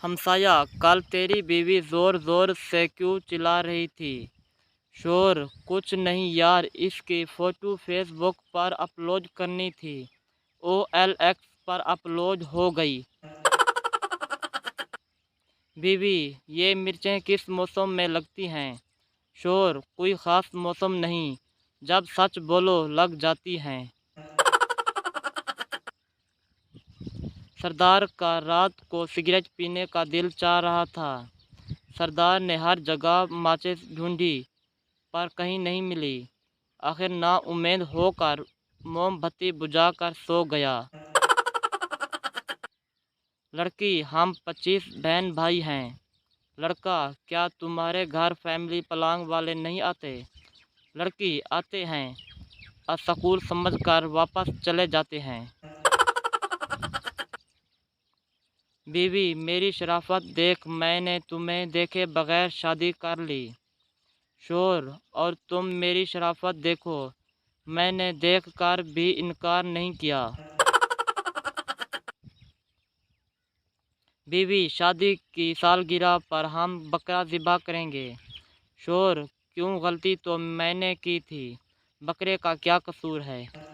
हमसाया, कल तेरी बीवी ज़ोर ज़ोर से क्यों चिल्ला रही थी? शोर, कुछ नहीं यार, इसकी फ़ोटो फेसबुक पर अपलोड करनी थी। OLX पर अपलोड हो गई। बीवी, ये मिर्चें किस मौसम में लगती हैं? शोर, कोई ख़ास मौसम नहीं, जब सच बोलो लग जाती हैं। सरदार का रात को सिगरेट पीने का दिल चाह रहा था। सरदार ने हर जगह माचिस ढूंढी, पर कहीं नहीं मिली। आखिर नाउम्मीद होकर मोमबत्ती बुझाकर सो गया। लड़की, हम 25 बहन भाई हैं। लड़का, क्या तुम्हारे घर फैमिली प्लान वाले नहीं आते? लड़की, आते हैं, स्कूल समझकर वापस चले जाते हैं। बीवी, मेरी शराफत देख, मैंने तुम्हें देखे बगैर शादी कर ली। शोर, और तुम मेरी शराफत देखो, मैंने देखकर भी इनकार नहीं किया। बीवी, शादी की सालगिरह पर हम बकरा ज़िबा करेंगे। शोर, क्यों, गलती तो मैंने की थी, बकरे का क्या कसूर है?